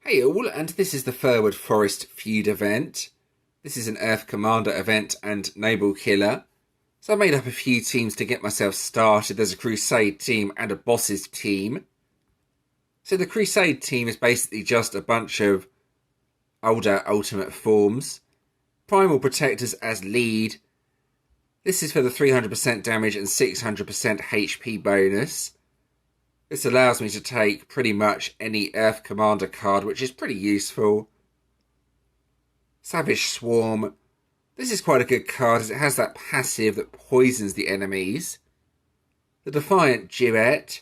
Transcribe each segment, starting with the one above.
Hey all, and this is the Furwood Forest Feud event. This is an Earth Commander event and Noble Killer. So I made up a few teams to get myself started. There's a Crusade team and a Bosses team. So the Crusade team is basically just a bunch of older Ultimate forms. Primal Protectors as lead. This is for the 300% damage and 600% HP bonus. This allows me to take pretty much any Earth Commander card, which is pretty useful. Savage Swarm. This is quite a good card as it has that passive that poisons the enemies. The Defiant Duet.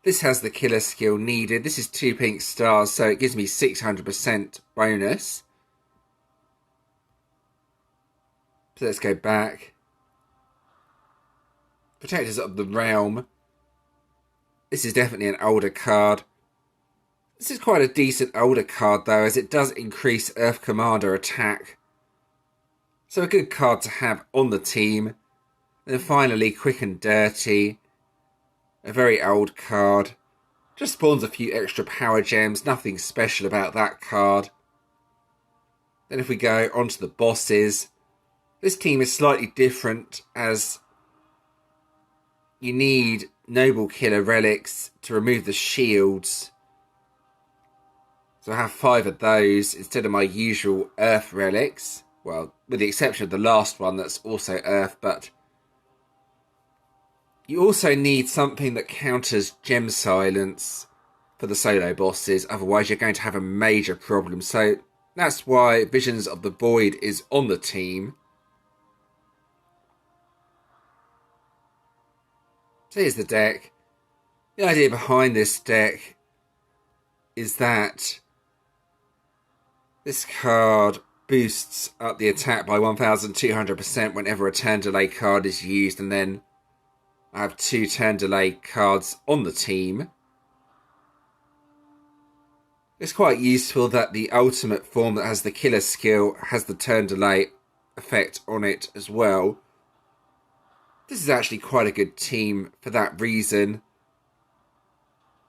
This has the killer skill needed. This is 2 pink stars, so it gives me 600% bonus. So let's go back. Protectors of the Realm. This is definitely an older card. This is quite a decent older card though, as it does increase Earth Commander attack. So a good card to have on the team. And then finally, Quick and Dirty. A very old card. Just spawns a few extra power gems, nothing special about that card. Then if we go on to the bosses, this team is slightly different as you need Noble Killer relics to remove the shields. So I have 5 of those instead of my usual Earth relics. Well, with the exception of the last one that's also Earth, but you also need something that counters Gem Silence for the solo bosses. Otherwise, you're going to have a major problem. So that's why Visions of the Void is on the team. So here's the deck. The idea behind this deck is that this card boosts up the attack by 1200% whenever a turn delay card is used, and then I have 2 turn delay cards on the team. It's quite useful that the ultimate form that has the killer skill has the turn delay effect on it as well. This is actually quite a good team for that reason.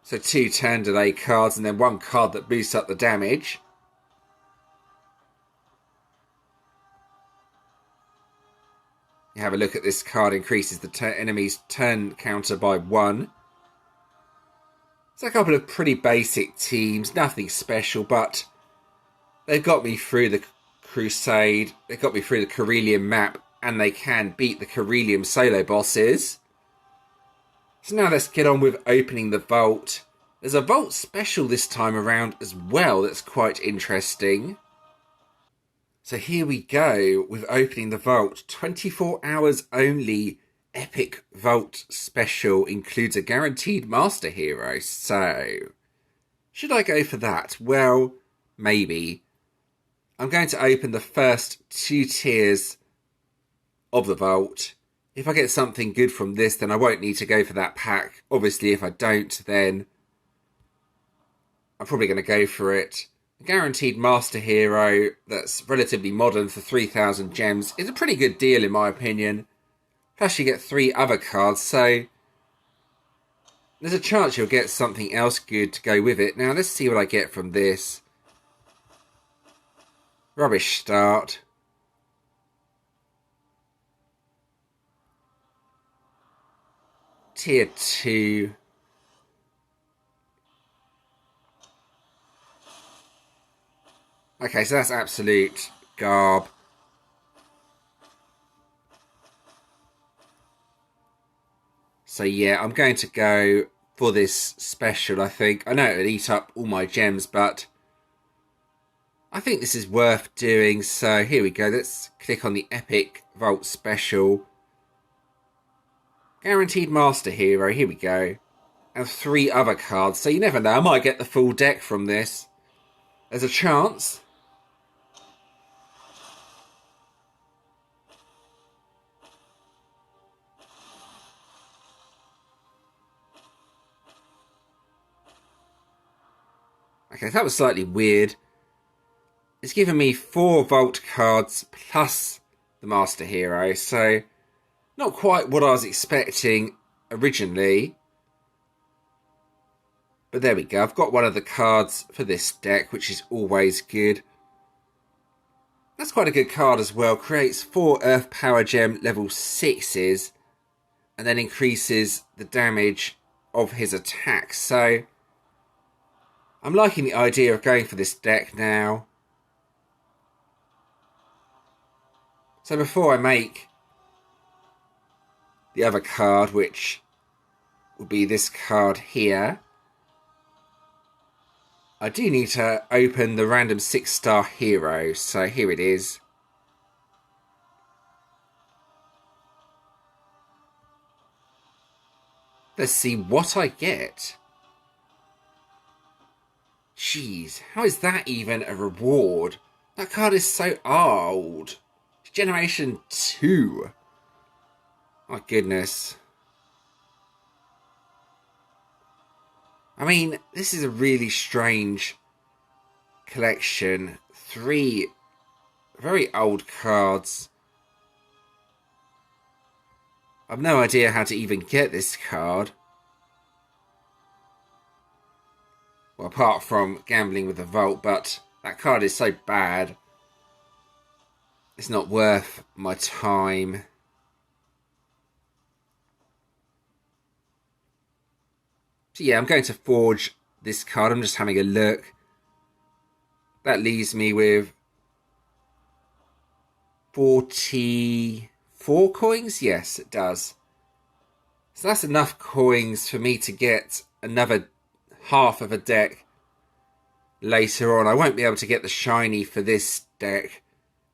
So 2 turn delay cards and then 1 card that boosts up the damage. You have a look at this card, increases the enemy's turn counter by 1. It's a couple of pretty basic teams, nothing special, but they've got me through the Crusade, they've got me through the Corellium map, and they can beat the Corellium solo bosses. So now let's get on with opening the vault. There's a vault special this time around as well that's quite interesting. So here we go with opening the vault. 24 hours only epic vault special includes a guaranteed master hero. So should I go for that? Well, maybe. I'm going to open the first 2 tiers of the vault. If I get something good from this, then I won't need to go for that pack. Obviously, if I don't, then I'm probably going to go for it. A guaranteed master hero that's relatively modern for 3,000 gems is a pretty good deal in my opinion. Plus you get 3 other cards, so there's a chance you'll get something else good to go with it. Now let's see what I get from this. Rubbish start. Tier 2. Okay, so that's absolute garb. So yeah, I'm going to go for this special, I think. I know it would eat up all my gems, but I think this is worth doing. So here we go. Let's click on the Epic Vault Special. Guaranteed Master Hero. Here we go. And 3 other cards. So you never know. I might get the full deck from this. There's a chance. Okay, that was slightly weird. It's given me 4 Vault cards plus the Master Hero, so not quite what I was expecting originally. But there we go. I've got one of the cards for this deck, which is always good. That's quite a good card as well. Creates 4 Earth Power Gem level 6s. And then increases the damage of his attack. So I'm liking the idea of going for this deck now. So before I make the other card, which will be this card here, I do need to open the random 6-star hero. So here it is. Let's see what I get. Jeez, how is that even a reward? That card is so old. It's Generation 2. My goodness. I mean, this is a really strange collection. 3 very old cards. I've no idea how to even get this card. Well, apart from gambling with the vault, but that card is so bad. It's not worth my time. So yeah, I'm going to forge this card. I'm just having a look. That leaves me with 44 coins? Yes, it does. So that's enough coins for me to get another half of a deck later on. I won't be able to get the shiny for this deck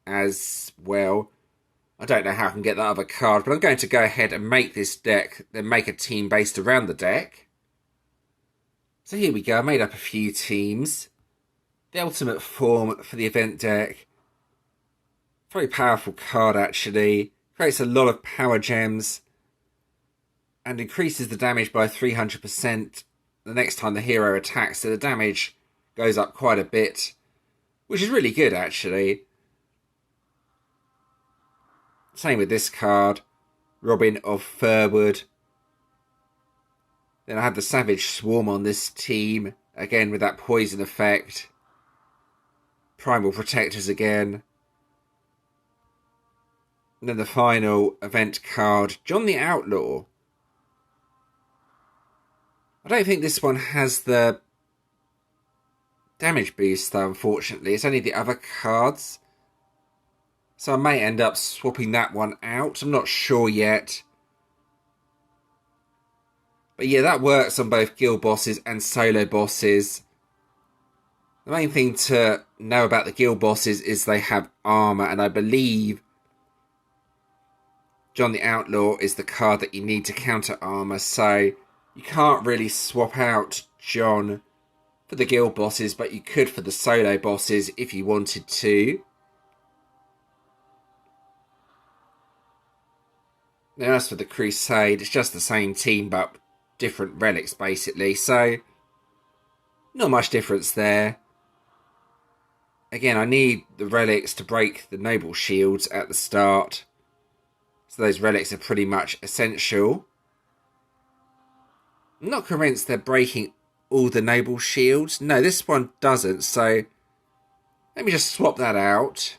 as well. I don't know how I can get that other card, but I'm going to go ahead and make this deck, then make a team based around the deck. So here we go, I made up a few teams. The ultimate form for the event deck. Very powerful card actually. Creates a lot of power gems. And increases the damage by 300% the next time the hero attacks. So the damage goes up quite a bit. Which is really good actually. Same with this card. Robin of Furwood. Then I have the Savage Swarm on this team. Again with that poison effect. Primal Protectors again. And then the final event card. John the Outlaw. I don't think this one has the damage boost though, unfortunately. It's only the other cards. So I may end up swapping that one out. I'm not sure yet. But yeah, that works on both guild bosses and solo bosses. The main thing to know about the guild bosses is they have armor. And I believe John the Outlaw is the card that you need to counter armor. So you can't really swap out John for the guild bosses. But you could for the solo bosses if you wanted to. Now as for the Crusade, it's just the same team but different relics basically, so not much difference there. Again, I need the relics to break the noble shields at the start, so those relics are pretty much essential. I'm not convinced they're breaking all the noble shields. No, this one doesn't, so let me just swap that out.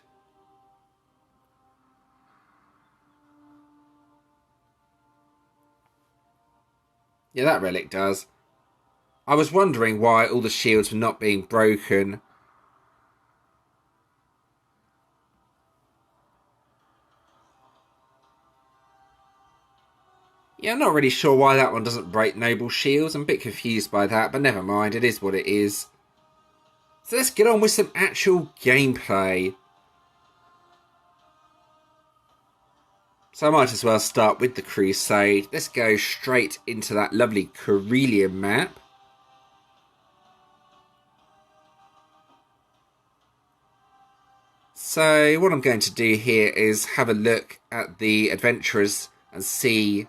Yeah, that relic does. I was wondering why all the shields were not being broken. Yeah, I'm not really sure why that one doesn't break noble shields. I'm a bit confused by that, but never mind. It is what it is. So let's get on with some actual gameplay. So I might as well start with the Crusade. Let's go straight into that lovely Carillion map. So what I'm going to do here is have a look at the adventurers and see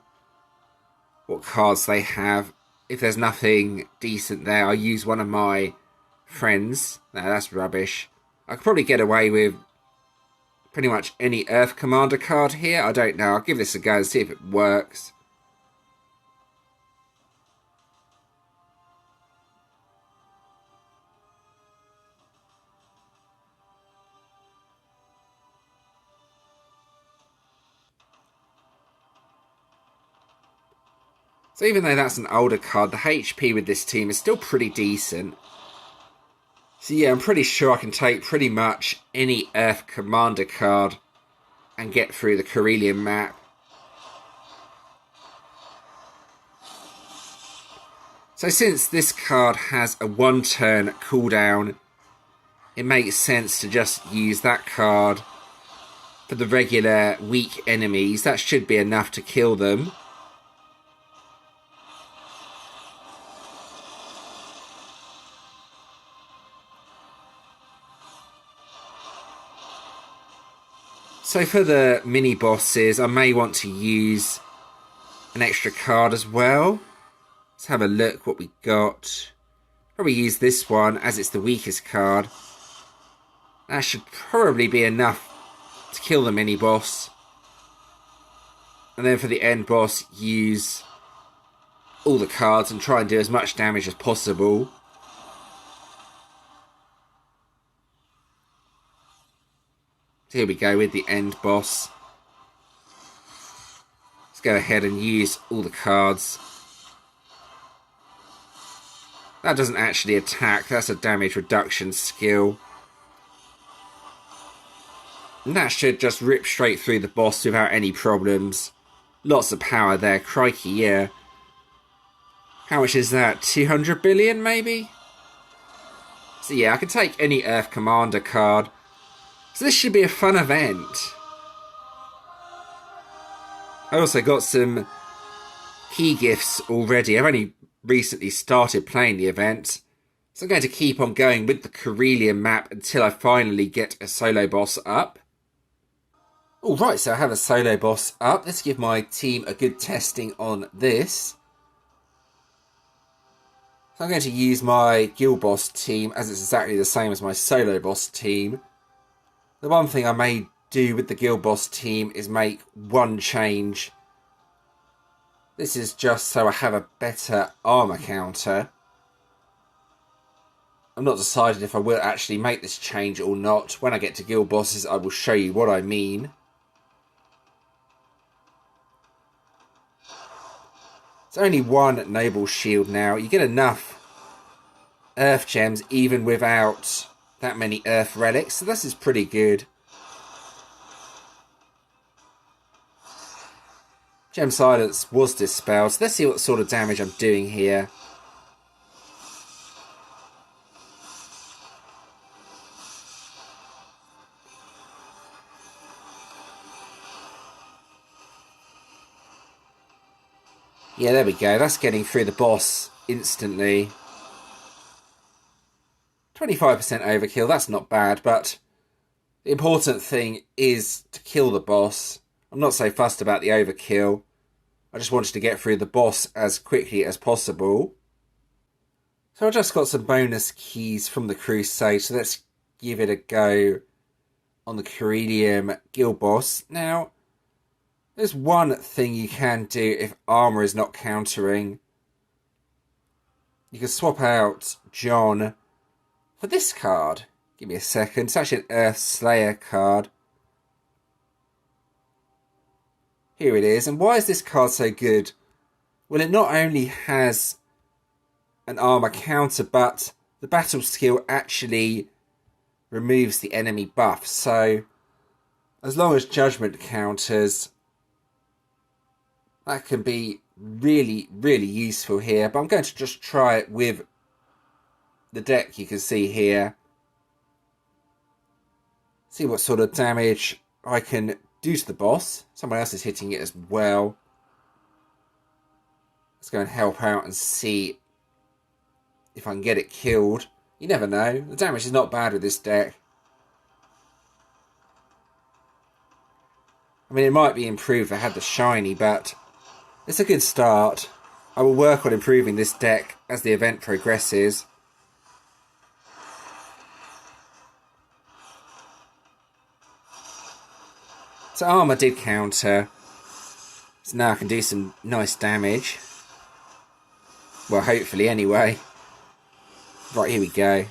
what cards they have. If there's nothing decent there, I'll use one of my friends. No, that's rubbish. I could probably get away with pretty much any Earth Commander card here. I don't know. I'll give this a go and see if it works. So even though that's an older card, the HP with this team is still pretty decent. So yeah, I'm pretty sure I can take pretty much any Earth Commander card and get through the Corellian map. So since this card has a 1-turn cooldown, it makes sense to just use that card for the regular weak enemies. That should be enough to kill them. So for the mini bosses, I may want to use an extra card as well. Let's have a look what we got. Probably use this one as it's the weakest card. That should probably be enough to kill the mini boss. And then for the end boss, use all the cards and try and do as much damage as possible. So here we go with the end boss. Let's go ahead and use all the cards. That doesn't actually attack, that's a damage reduction skill. And that should just rip straight through the boss without any problems. Lots of power there, crikey, yeah. How much is that? 200 billion maybe? So yeah, I can take any Earth Commander card. So this should be a fun event. I also got some key gifts already. I've only recently started playing the event. So I'm going to keep on going with the Corellian map until I finally get a solo boss up. Alright, so I have a solo boss up. Let's give my team a good testing on this. So I'm going to use my guild boss team as it's exactly the same as my solo boss team. The one thing I may do with the guild boss team is make one change. This is just so I have a better armor counter. I'm not decided if I will actually make this change or not. When I get to guild bosses, I will show you what I mean. It's only one noble shield now. You get enough earth gems even without that many earth relics, so this is pretty good. Gem silence was dispelled, so let's see what sort of damage I'm doing here. Yeah, there we go. That's getting through the boss instantly. 25% overkill, that's not bad, but the important thing is to kill the boss. I'm not so fussed about the overkill. I just wanted to get through the boss as quickly as possible. So I just got some bonus keys from the Crusade, so let's give it a go on the Corellian guild boss. Now, there's one thing you can do if armor is not countering. You can swap out John for this card. Give me a second. It's actually an Earth Slayer card. Here it is. And why is this card so good? Well, it not only has an armor counter, but the battle skill actually removes the enemy buff. So, as long as judgment counters, that can be really, really useful here. But I'm going to just try it with the deck you can see here. See what sort of damage I can do to the boss. Someone else is hitting it as well. Let's go and help out and see if I can get it killed. You never know. The damage is not bad with this deck. I mean, it might be improved if I had the shiny, but it's a good start. I will work on improving this deck as the event progresses. So armor did counter. So now I can do some nice damage. Well, hopefully anyway. Right, here we go.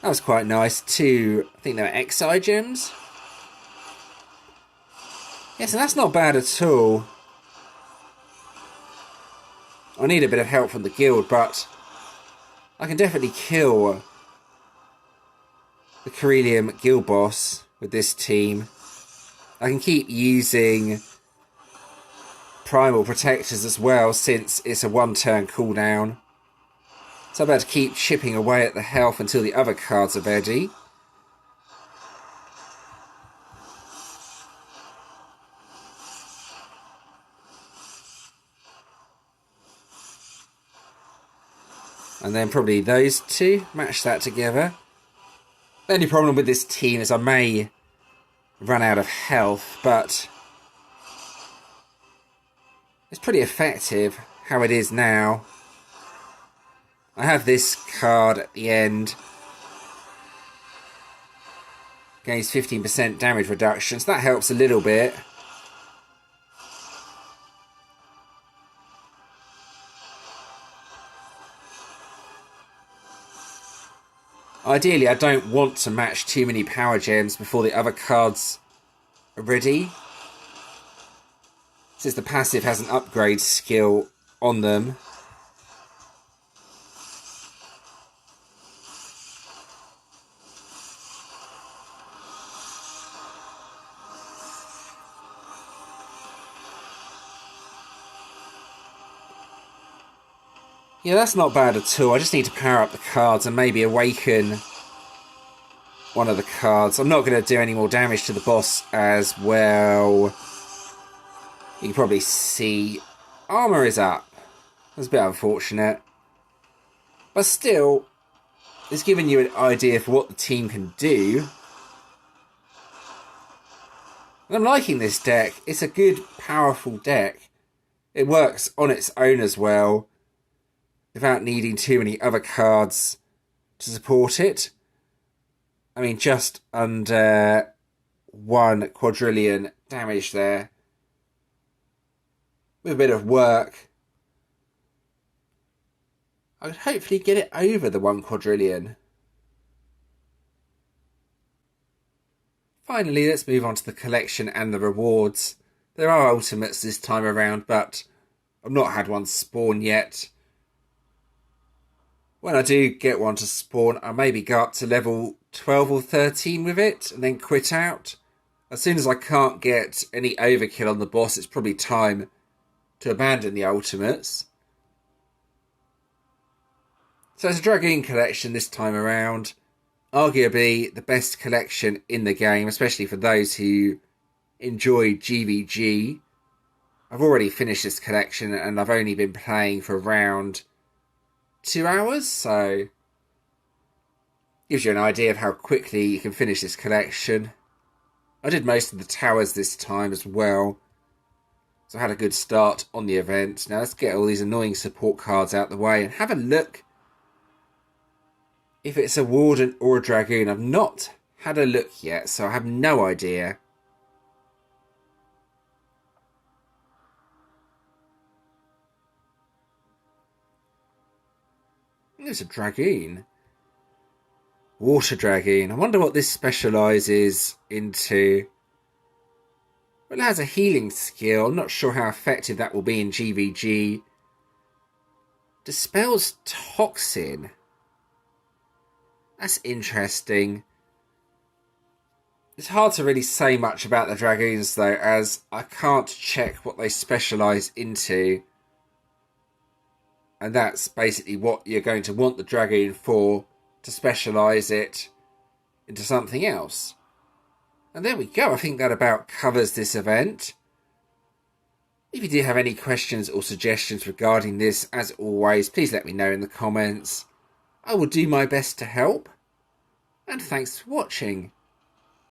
That was quite nice. I think they were XI gems. Yeah, so that's not bad at all. I need a bit of help from the guild, but I can definitely kill the Corellium guild boss with this team. I can keep using primal protectors as well, since it's a 1-turn cooldown. So I'm about to keep chipping away at the health until the other cards are ready. And then probably those two, match that together. The only problem with this team is I may run out of health, but it's pretty effective how it is now. I have this card at the end. Gains 15% damage reduction, so that helps a little bit. Ideally, I don't want to match too many power gems before the other cards are ready, since the passive has an upgrade skill on them. Yeah, that's not bad at all. I just need to power up the cards and maybe awaken one of the cards. I'm not going to do any more damage to the boss as well. You can probably see armor is up. That's a bit unfortunate. But still, it's giving you an idea for what the team can do. And I'm liking this deck. It's a good, powerful deck. It works on its own as well, without needing too many other cards to support it. I mean, just under 1 quadrillion damage there. With a bit of work, I would hopefully get it over the 1 quadrillion. Finally, let's move on to the collection and the rewards. There are ultimates this time around, but I've not had one spawn yet. When I do get one to spawn, I'll maybe go up to level 12 or 13 with it, and then quit out. As soon as I can't get any overkill on the boss, it's probably time to abandon the ultimates. So it's a dragoon collection this time around. Arguably the best collection in the game, especially for those who enjoy GVG. I've already finished this collection and I've only been playing for around 2 hours, so gives you an idea of how quickly you can finish this collection. I did most of the towers this time as well, so I had a good start on the event. Now let's get all these annoying support cards out the way and have a look if it's a warden or a dragoon. I've not had a look yet, so I have no idea. It's a dragoon. Water dragoon. I wonder what this specialises into. Well, it has a healing skill. I'm not sure how effective that will be in GVG. Dispels toxin. That's interesting. It's hard to really say much about the dragoons though, as I can't check what they specialise into. And that's basically what you're going to want the dragoon for, to specialise it into something else. And there we go. I think that about covers this event. If you do have any questions or suggestions regarding this, as always, please let me know in the comments. I will do my best to help. And thanks for watching.